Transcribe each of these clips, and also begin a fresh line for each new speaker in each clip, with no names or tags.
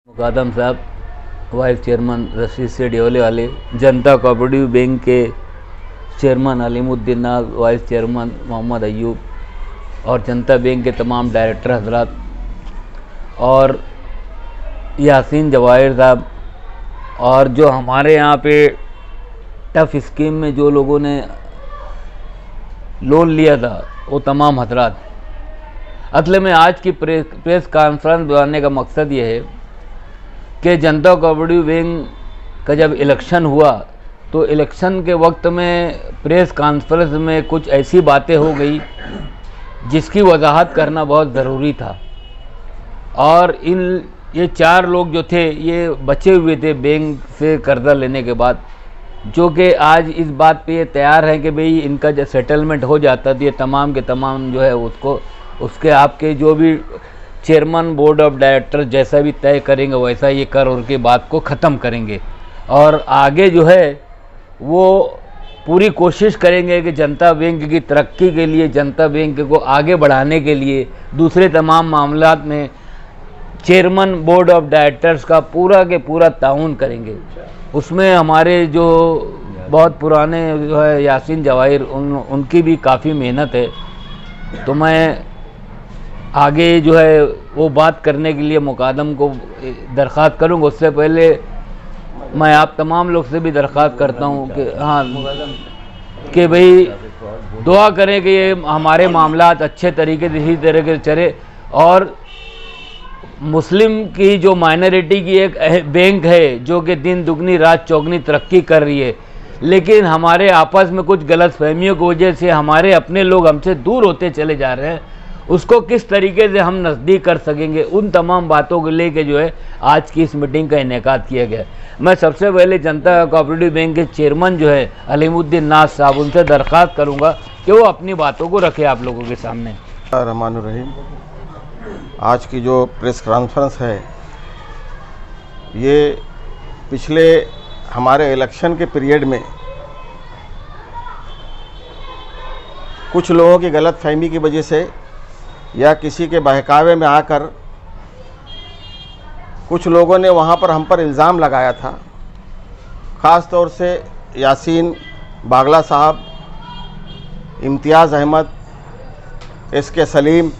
मुकादम साहब vice chairman Rashid से डेवले वाले, जनता कोऑपरेटिव बैंक के चेयरमैन अलीमुद्दीन नाज, वाइस चेयरमैन मोहम्मद अयूब और जनता बैंक के तमाम डायरेक्टर हजरात और यासीन जवाहिर साहब और जो हमारे यहाँ पे टफ स्कीम में जो लोगों ने लोन लिया था वो तमाम हजरात। असल में आज की प्रेस कॉन्फ्रेंस बुलाने का मकसद ये है कि जनता कोऑपरेटिव बैंक का जब इलेक्शन हुआ तो इलेक्शन के वक्त में प्रेस कॉन्फ्रेंस में कुछ ऐसी बातें हो गई जिसकी वजाहत करना बहुत ज़रूरी था। और ये 4 लोग जो थे ये बचे हुए थे बैंक से कर्जा लेने के बाद, जो कि आज इस बात पे ये तैयार हैं कि भाई इनका जब सेटलमेंट हो जाता तो ये तमाम के तमाम जो है उसके आपके जो भी चेयरमैन बोर्ड ऑफ डायरेक्टर जैसा भी तय करेंगे वैसा ये कर और के बात को ख़त्म करेंगे और आगे जो है वो पूरी कोशिश करेंगे कि जनता बैंक की तरक्की के लिए, जनता बैंक को आगे बढ़ाने के लिए दूसरे तमाम मामलात में चेयरमैन बोर्ड ऑफ डायरेक्टर्स का पूरा के पूरा ताउन करेंगे। उसमें हमारे जो बहुत पुराने जो है यासीन जवाहिर उनकी भी काफ़ी मेहनत है। तो मैं आगे जो है वो बात करने के लिए मुकादम को दरख्वास्त करूँगा। उससे पहले मैं आप तमाम लोग से भी दरख्वास्त करता हूँ कि हाँ कि भाई दुआ करें कि ये हमारे मामलात अच्छे तरीके से इसी तरीके से चले और मुस्लिम की जो माइनॉरिटी की एक बैंक है जो कि दिन दुगनी रात चौगनी तरक्की कर रही है, लेकिन हमारे आपस में कुछ गलतफहमियों की वजह से हमारे अपने लोग हमसे दूर होते चले जा रहे हैं, उसको किस तरीके से हम नज़दीक कर सकेंगे, उन तमाम बातों को लेके जो है आज की इस मीटिंग का इनेकाद किया गया। मैं सबसे पहले जनता कोऑपरेटिव बैंक के चेयरमैन जो है अलीमुद्दीन नाज साहब, उनसे दरख्वास्त करूँगा कि वो अपनी बातों को रखें आप लोगों के सामने।
रहमानुर्रहीम, आज की जो प्रेस कॉन्फ्रेंस है ये पिछले हमारे इलेक्शन के पीरियड में कुछ लोगों की गलतफहमी की वजह से या किसी के बहकावे में आकर कुछ लोगों ने वहाँ पर हम पर इल्ज़ाम लगाया था। ख़ास तौर से यासीन बागला साहब, इम्तियाज़ अहमद, SK सलीम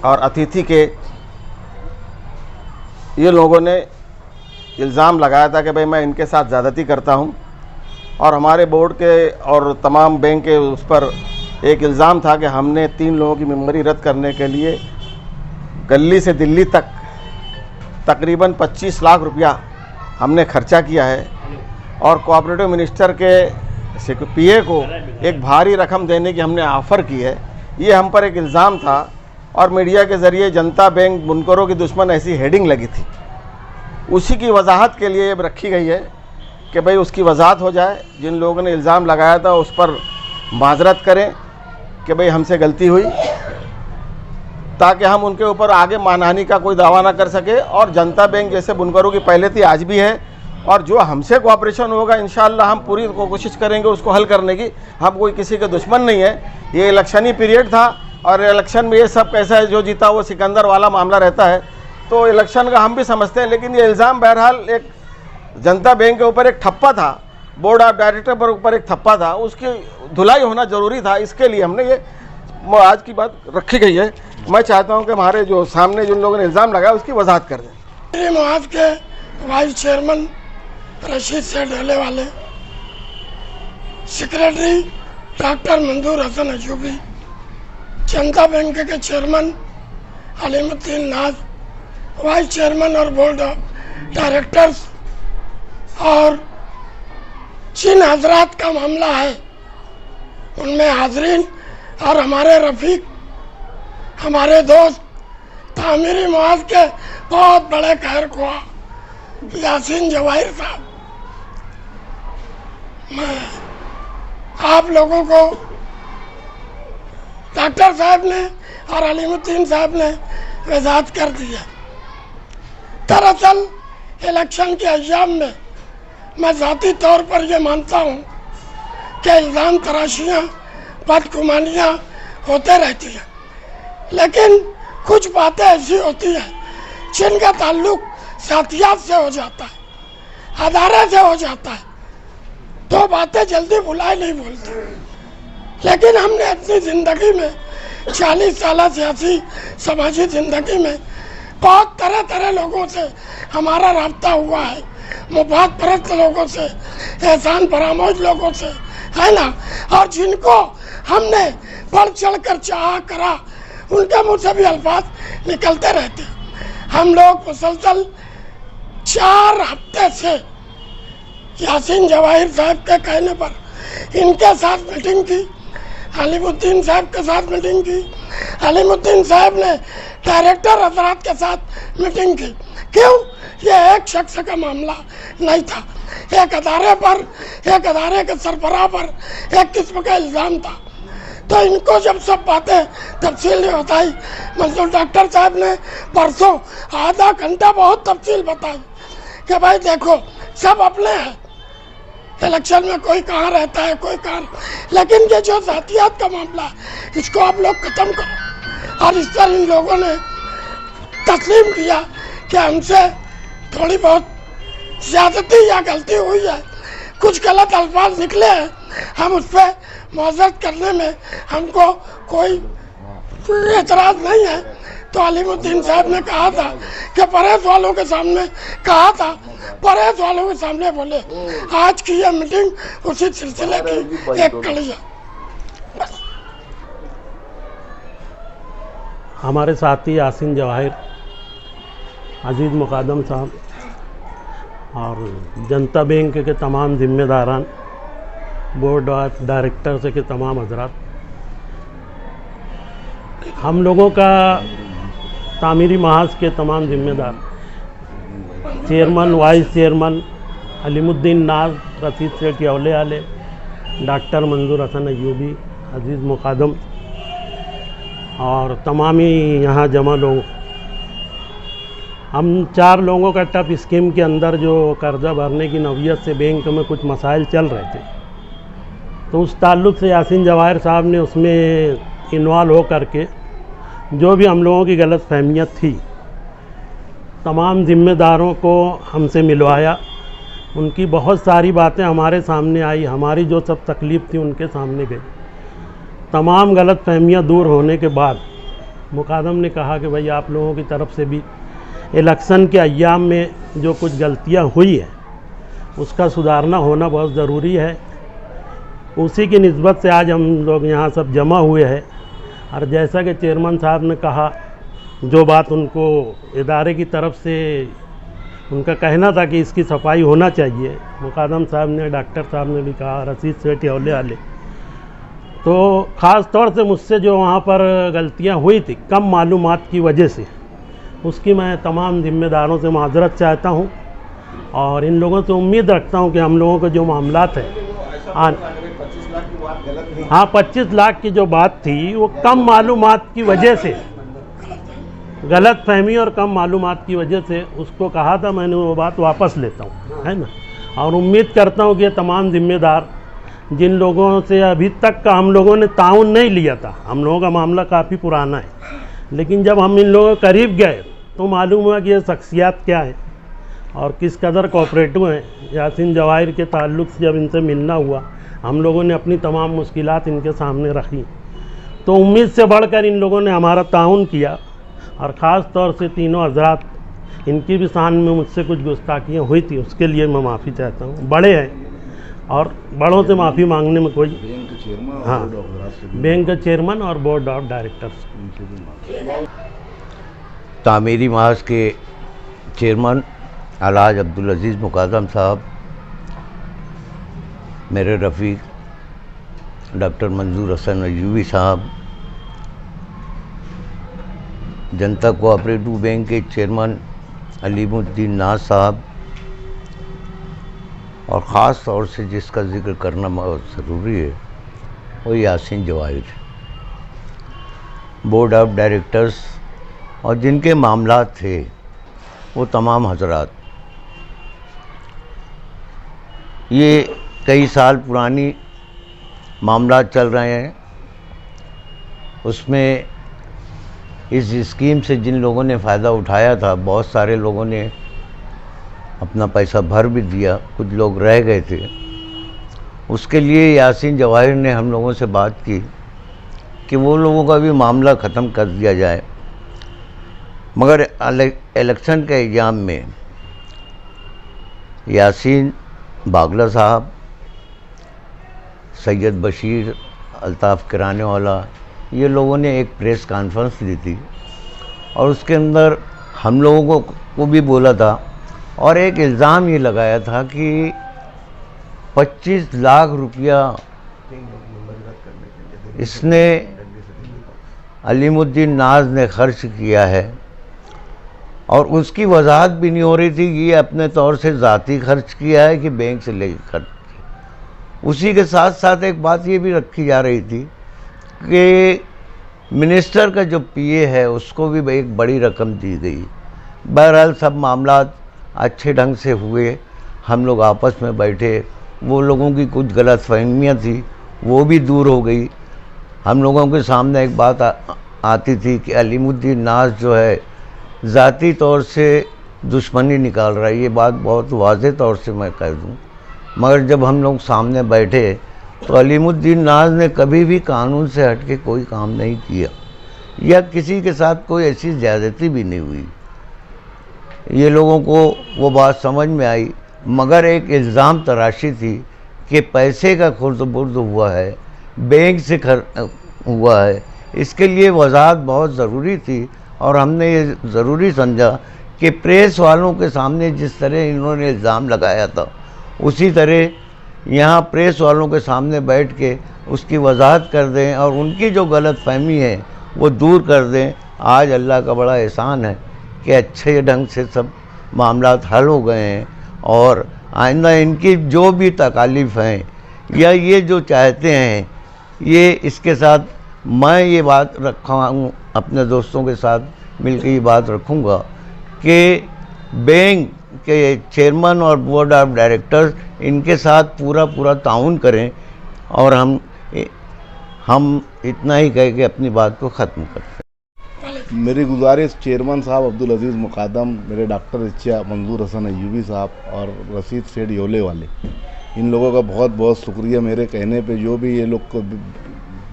और अतिथि के ये लोगों ने इल्ज़ाम लगाया था कि भाई मैं इनके साथ ज़्यादती करता हूँ और हमारे बोर्ड के और तमाम बैंक के उस पर एक इल्ज़ाम था कि हमने 3 लोगों की मेंबरी रद्द करने के लिए गली से दिल्ली तक तकरीबन 25 लाख रुपया हमने खर्चा किया है और कोऑपरेटिव मिनिस्टर के PA को एक भारी रकम देने की हमने ऑफ़र की है। ये हम पर एक इल्ज़ाम था और मीडिया के ज़रिए जनता बैंक बुनकरों की दुश्मन ऐसी हेडिंग लगी थी, उसी की वजाहत के लिए रखी गई है कि भाई उसकी वजाहत हो जाए। जिन लोगों ने इल्ज़ाम लगाया था उस पर माजरत करें कि भाई हमसे गलती हुई, ताकि हम उनके ऊपर आगे मानहानि का कोई दावा ना कर सके। और जनता बैंक जैसे बुनकरों की पहले थी आज भी है और जो हमसे कोऑपरेशन होगा इंशाअल्लाह हम पूरी कोशिश करेंगे उसको हल करने की। हम कोई किसी के दुश्मन नहीं है। ये इलेक्शनी पीरियड था और इलेक्शन में ये सब कैसा है, जो जीता वो सिकंदर वाला मामला रहता है, तो इलेक्शन का हम भी समझते हैं। लेकिन ये इल्ज़ाम बहरहाल एक जनता बैंक के ऊपर एक ठप्पा था, बोर्ड ऑफ डायरेक्टर पर ऊपर एक ठप्पा था, उसकी धुलाई होना ज़रूरी था। इसके लिए हमने ये आज की बात रखी गई है। मैं चाहता हूं कि हमारे जो सामने जिन लोगों ने इल्ज़ाम लगाया उसकी वजाहत कर दें।
मेरे मुआद के वाइस चेयरमैन रशीद से डेवले वाले, सेक्रेटरी डॉक्टर मंजूर हसन अयूबी, जनता बैंक के चेयरमैन अलीमुद्दीन नाज, वाइस चेयरमैन और बोर्ड ऑफ डायरेक्टर्स और जिन हजरात का मामला है उनमें हाजरीन और हमारे रफीक, हमारे दोस्त तामीरी मुआद के बहुत बड़े खैर ख्वाह यासीन जवाहिर साहब, मैं आप लोगों को डॉक्टर साहब ने और अलीमुद्दीन साहब ने वजाहत कर दी है। दरअसल इलेक्शन के अय्याम में मैं ज़ाती तौर पर यह मानता हूँ कि इल्ज़ाम तराशियाँ, बदगुमानियाँ होते रहती हैं, लेकिन कुछ बातें ऐसी होती हैं जिनका ताल्लुक जातियात से हो जाता है, अदारे से हो जाता है, तो बातें जल्दी भुलाई नहीं बोलती। लेकिन हमने अपनी ज़िंदगी में 40 साल सियासी समाजी ज़िंदगी में बहुत तरह तरह लोगों से हमारा राब्ता हुआ है, मुफाद परस्त लोगों से, एहसान फरामोश लोगों से, है ना, और जिनको हमने बढ़ चढ़ कर चाहा करा, उनके मुँह से भी अल्फाज निकलते रहते। हम लोग मुसलसल 4 हफ्ते से यासीन जवाहिर साहब के कहने पर इनके साथ मीटिंग की, अलीमुद्दीन साहब के साथ मीटिंग की, अलीमुद्दीन साहब ने डायरेक्टर हजरात के साथ मीटिंग की। क्यों? ये एक शख्स का मामला नहीं था, एक अदारे पर, एक अदारे के सरबराह पर एक किस्म का इल्ज़ाम था। तो इनको जब सब बातें तफसील में बताई, मंजूर डॉक्टर साहब ने परसों आधा घंटा बहुत तफसील बताई कि भाई देखो सब अपने हैं, इलेक्शन में कोई कहाँ रहता है, कोई कहाँ, लेकिन ये जो जातियात का मामला है इसको आप लोग ख़त्म करो। और इस पर इन लोगों ने तस्लीम किया कि हमसे थोड़ी बहुत ज़्यादती या गलती हुई है, कुछ गलत अल्फाज निकले हैं, हम उस पर मुआवज़त करने में हमको कोई एतराज़ नहीं है। तो अलीमुद्दीन साहब ने कहा था कि परहेज वालों के सामने कहा था, परहेज वालों के सामने बोले। आज की यह मीटिंग उसी सिलसिले की एक कड़ी है।
हमारे साथी यासीन जवाहिर, अजीज़ मुकादम साहब और जनता बैंक के तमाम जिम्मेदारान, बोर्ड ऑफ डायरेक्टर से के तमाम हजरात, हम लोगों का तामीरी महाज के तमाम जिम्मेदार, चेयरमैन, वाइस चेयरमैन अलीमुद्दीन नाज, रशीद सेठ यौले आले, डॉक्टर मंजूर हसन अयूबी, अजीज़ मुकादम और तमाम ही यहाँ जमा लोग, हम 4 लोगों का टप स्कीम के अंदर जो कर्जा भरने की नौयत से बैंक में कुछ मसाइल चल रहे थे, तो उस ताल्लुक़ से यासीन जवाहिर साहब ने उसमें इन्वॉल्व हो करके जो भी हम लोगों की गलत फहमियत थी, तमाम ज़िम्मेदारों को हमसे मिलवाया। उनकी बहुत सारी बातें हमारे सामने आई, हमारी जो सब तकलीफ़ थी उनके सामने गई। तमाम गलत फहमियाँ दूर होने के बाद मुकादम ने कहा कि भाई आप लोगों की तरफ से भी इलेक्शन के अय्याम में जो कुछ गलतियाँ हुई है उसका सुधारना होना बहुत ज़रूरी है। उसी की निस्बत से आज हम लोग यहाँ सब जमा हुए हैं। और जैसा कि चेयरमैन साहब ने कहा, जो बात उनको इदारे की तरफ से उनका कहना था कि इसकी सफाई होना चाहिए, मुकादम साहब ने, डॉक्टर साहब ने भी कहा, रशीद सेठ यौले आले, तो ख़ास तौर से मुझसे जो वहाँ पर गलतियाँ हुई थी कम मालूमात की वजह से, उसकी मैं तमाम ज़िम्मेदारों से माज़रत चाहता हूँ। और इन लोगों से उम्मीद रखता हूँ कि हम लोगों के जो मामलात है, 25 लाख की जो बात थी वो कम मालूमात की वजह से, गलत फहमी और कम मालूमात की वजह से उसको कहा था, मैंने वो बात वापस लेता हूँ, है ना। और उम्मीद करता हूँ कि ये तमाम ज़िम्मेदार जिन लोगों से अभी तक का हम लोगों ने ताउन नहीं लिया था, हम लोगों का मामला काफ़ी पुराना है, लेकिन जब हम इन लोगों के करीब गए तो मालूम हुआ कि ये शख्सियत क्या है और किस कदर कोऑपरेटिव हैं। यासीन जवाहिर के ताल्लुक़ से जब इनसे मिलना हुआ, हम लोगों ने अपनी तमाम मुश्किलात इनके सामने रखी, तो उम्मीद से बढ़कर इन लोगों ने हमारा ताउन किया। और ख़ास तौर से तीनों हजरात, इनकी भी शान में मुझसे कुछ गुस्ताखियाँ हुई थी, उसके लिए मैं माफ़ी चाहता हूँ। बड़े हैं और बड़ों से माफ़ी मांगने में कोई, हाँ, बैंक के चेयरमैन और बोर्ड ऑफ डायरेक्टर्स।
तामीरी महाज के चेयरमैन अलहाज अब्दुल अजीज़ मुकादम साहब, मेरे रफ़ीक डॉक्टर मंजूर हसन अयूबी साहब, जनता कोऑपरेटिव बैंक के चेयरमैन अलीमुद्दीन नाज साहब, और ख़ास तौर से जिसका जिक्र करना बहुत ज़रूरी है वो Yasin Jawahir, board of directors और जिनके मामलात थे वो तमाम हजरात। ये कई साल पुरानी मामला चल रहे हैं, उसमें इस स्कीम से जिन लोगों ने फ़ायदा उठाया था, बहुत सारे लोगों ने अपना पैसा भर भी दिया, कुछ लोग रह गए थे। उसके लिए यासीन जवाहिर ने हम लोगों से बात की कि वो लोगों का भी मामला ख़त्म कर दिया जाए, मगर इलेक्शन के एग्ज़ाम में यासीन बागला साहब, सैयद बशीर, अल्ताफ़ किराने वाला, ये लोगों ने एक प्रेस कॉन्फ्रेंस दी थी और उसके अंदर हम लोगों को भी बोला था और एक इल्ज़ाम ये लगाया था कि 25 लाख रुपया इसने अलीमुद्दीन नाज ने खर्च किया है और उसकी वजाहत भी नहीं हो रही थी कि ये अपने तौर से ज़ाती खर्च किया है कि बैंक से लेकर खर्च किया। उसी के साथ साथ एक बात ये भी रखी जा रही थी कि मिनिस्टर का जो पीए है उसको भी एक बड़ी रकम दी गई। बहरहाल सब मामला अच्छे ढंग से हुए, हम लोग आपस में बैठे, वो लोगों की कुछ गलतफहमियाँ थी वो भी दूर हो गई। हम लोगों के सामने एक बात आती थी कि अलीमुद्दीन नाज जो है ज़ाती तौर से दुश्मनी निकाल रहा है, ये बात बहुत वाज़ेह तौर से मैं कह दूँ। मगर जब हम लोग सामने बैठे तो अलीमुद्दीन नाज ने कभी भी कानून से हट के कोई काम नहीं किया या किसी के साथ कोई ऐसी ज़्यादती भी नहीं हुई। ये लोगों को वो बात समझ में आई, मगर एक इल्ज़ाम तराशी थी कि पैसे का खुर्द-बुर्द हुआ है, बैंक से हुआ है। इसके लिए वजाहत बहुत ज़रूरी थी और हमने ये ज़रूरी समझा कि प्रेस वालों के सामने जिस तरह इन्होंने इल्ज़ाम लगाया था उसी तरह यहाँ प्रेस वालों के सामने बैठ के उसकी वजाहत कर दें और उनकी जो गलतफहमी है वो दूर कर दें। आज अल्लाह का बड़ा एहसान है कि अच्छे ढंग से सब मामलात हल हो गए हैं और आइंदा इनकी जो भी तकालीफ हैं या ये जो चाहते हैं, ये इसके साथ मैं ये बात रखा हूँ, अपने दोस्तों के साथ मिलकर ये बात रखूँगा कि बैंक के चेयरमैन और बोर्ड ऑफ डायरेक्टर्स इनके साथ पूरा ताउन करें और हम इतना ही कह के अपनी बात को ख़त्म करते हैं।
मेरी गुजारिश चेयरमैन साहब अब्दुल अजीज़ मुकादम, मेरे डॉक्टर इच्चा मंजूर हसन अयूबी साहब और रशीद सेठ योले वाले, इन लोगों का बहुत बहुत शुक्रिया। मेरे कहने पे जो भी ये लोग को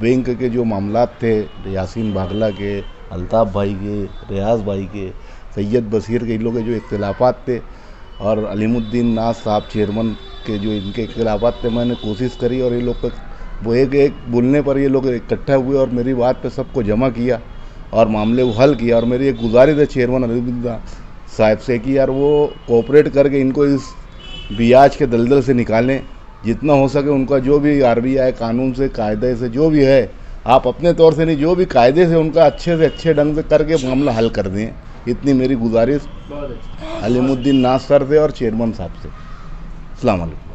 बैंक के जो मामलात थे, यासीन बागला के, अल्ताफ़ भाई के, रियाज भाई के, सैयद बशीर के, इन लोगों के जो इख्तिलाफात थे और अलीमुद्दीन नाज साहब चेयरमैन के जो इनके इख्तिलाफात थे, मैंने कोशिश करी और ये लोग का वो एक बोलने पर ये लोग इकट्ठा हुए और मेरी बात पे सबको जमा किया और मामले को हल किया। और मेरी एक गुजारिश है चेयरमैन अलीमुद्दीन साहब से कि यार वो कोऑपरेट करके इनको इस ब्याज के दलदल से निकालें, जितना हो सके उनका जो भी RBI कानून से, कायदे से जो भी है, आप अपने तौर से नहीं, जो भी कायदे से उनका अच्छे ढंग से करके मामला हल कर दें। इतनी मेरी गुजारिश अलीमुद्दीन नाज सर से और चेयरमैन साहब से। अस्सलाम वालेकुम।